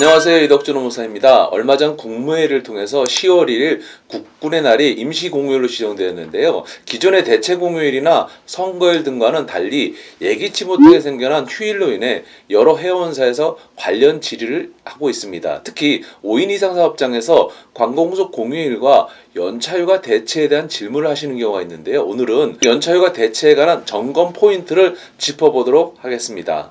안녕하세요. 이덕준 노무사입니다. 얼마 전 국무회의를 통해서 10월 1일 국군의 날이 임시공휴일로 지정되었는데요. 기존의 대체공휴일이나 선거일 등과는 달리 예기치 못하게 생겨난 휴일로 인해 여러 회원사에서 관련 질의를 하고 있습니다. 특히 5인 이상 사업장에서 관공서 공휴일과 연차휴가 대체에 대한 질문을 하시는 경우가 있는데요. 오늘은 연차휴가 대체에 관한 점검 포인트를 짚어보도록 하겠습니다.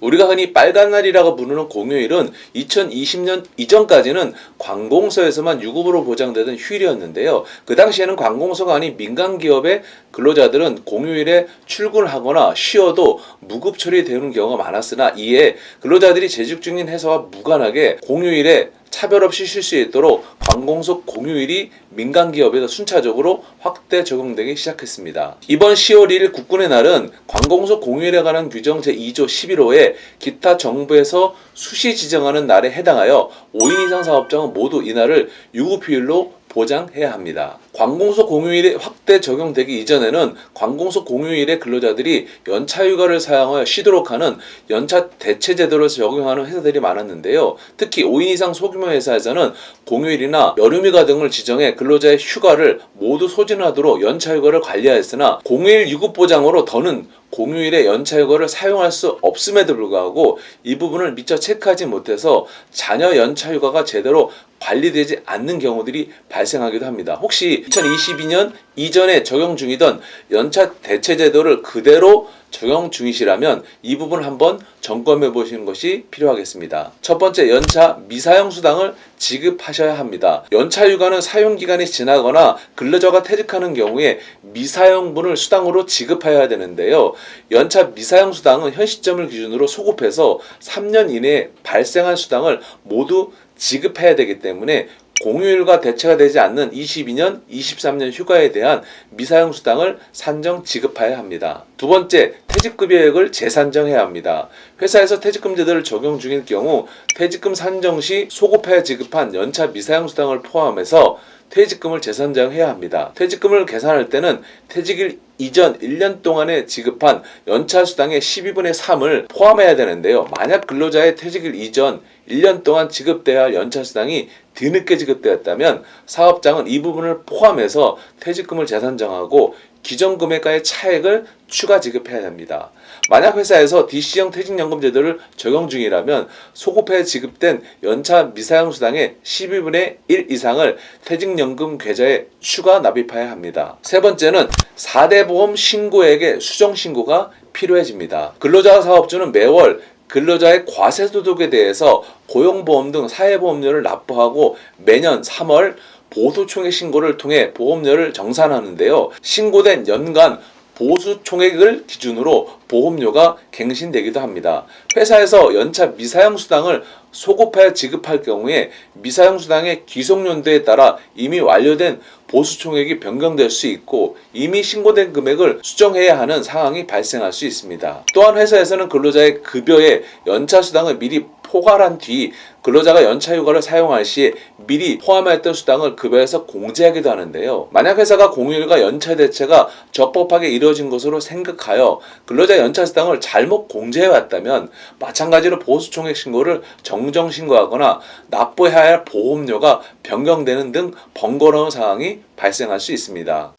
우리가 흔히 빨간 날이라고 부르는 공휴일은 2020년 이전까지는 관공서에서만 유급으로 보장되던 휴일이었는데요. 그 당시에는 관공서가 아닌 민간기업의 근로자들은 공휴일에 출근하거나 쉬어도 무급 처리되는 경우가 많았으나 이에 근로자들이 재직 중인 회사와 무관하게 공휴일에 차별 없이 쉴 수 있도록 관공서 공휴일이 민간기업에도 순차적으로 확대 적용되기 시작했습니다. 이번 10월 1일 국군의 날은 관공서 공휴일에 관한 규정 제2조 11호에 기타 정부에서 수시 지정하는 날에 해당하여 5인 이상 사업장은 모두 이날을 유급휴일로 보장해야 합니다. 관공서 공휴일이 확대 적용되기 이전에는 관공서 공휴일에 근로자들이 연차휴가를 사용하여 쉬도록 하는 연차 대체 제도를 적용하는 회사들이 많았는데요. 특히 5인 이상 소규모 회사에서는 공휴일이나 여름휴가 등을 지정해 근로자의 휴가를 모두 소진하도록 연차휴가를 관리하였으나 공휴일 유급보장으로 더는 공휴일에 연차휴가를 사용할 수 없음에도 불구하고 이 부분을 미처 체크하지 못해서 자녀 연차휴가가 제대로 관리되지 않는 경우들이 발생하기도 합니다. 혹시 2022년 이전에 적용 중이던 연차 대체 제도를 그대로 적용 중이시라면 이 부분 한번 점검해 보시는 것이 필요하겠습니다. 첫 번째, 연차 미사용 수당을 지급하셔야 합니다. 연차휴가는 사용기간이 지나거나 근로자가 퇴직하는 경우에 미사용분을 수당으로 지급해야 되는데요. 연차 미사용 수당은 현 시점을 기준으로 소급해서 3년 이내에 발생한 수당을 모두 지급해야 되기 때문에 공휴일과 대체가 되지 않는 22년, 23년 휴가에 대한 미사용 수당을 산정 지급해야 합니다. 두 번째, 퇴직급여액을 재산정해야 합니다. 회사에서 퇴직금 제도를 적용 중일 경우 퇴직금 산정 시 소급해 지급한 연차 미사용 수당을 포함해서 퇴직금을 재산정해야 합니다. 퇴직금을 계산할 때는 퇴직일 이전 1년 동안에 지급한 연차 수당의 12분의 3을 포함해야 되는데요. 만약 근로자의 퇴직일 이전 1년 동안 지급돼야 할 연차 수당이 뒤늦게 지급되었다면 사업장은 이 부분을 포함해서 퇴직금을 재산정하고 기존 금액과의 차액을 추가 지급해야 합니다. 만약 회사에서 DC형 퇴직연금 제도를 적용 중이라면 소급해 지급된 연차 미사용 수당의 12분의 1 이상을 퇴직연금 계좌에 추가 납입해야 합니다. 세 번째는 4대 보험 신고액의 수정 신고가 필요해집니다. 근로자 사업주는 매월 근로자의 과세소득에 대해서 고용보험 등 사회보험료를 납부하고 매년 3월 보수총액 신고를 통해 보험료를 정산하는데요. 신고된 연간 보수총액을 기준으로 보험료가 갱신되기도 합니다. 회사에서 연차 미사용 수당을 소급하여 지급할 경우에 미사용 수당의 기속연도에 따라 이미 완료된 보수총액이 변경될 수 있고 이미 신고된 금액을 수정해야 하는 상황이 발생할 수 있습니다. 또한 회사에서는 근로자의 급여에 연차 수당을 미리 포괄한 뒤 근로자가 연차휴가를 사용할 시에 미리 포함했던 수당을 급여에서 공제하기도 하는데요. 만약 회사가 공휴일과 연차 대체가 적법하게 이루어진 것으로 생각하여 근로자 연차 수당을 잘못 공제해왔다면 마찬가지로 보수총액 신고를 정정 신고하거나 납부해야 할 보험료가 변경되는 등 번거로운 상황이 발생할 수 있습니다.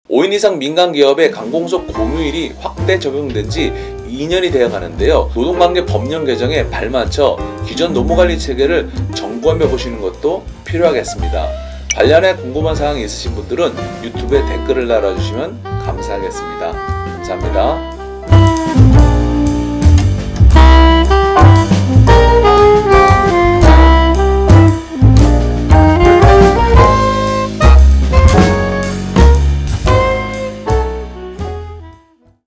5인 이상 민간기업의 관공서 공휴일이 확대 적용된 지 2년이 되어 가는데요. 노동관계 법령 개정에 발맞춰 기존 노무관리 체계를 점검해 보시는 것도 필요하겠습니다. 관련해 궁금한 사항이 있으신 분들은 유튜브에 댓글을 달아주시면 감사하겠습니다. 감사합니다.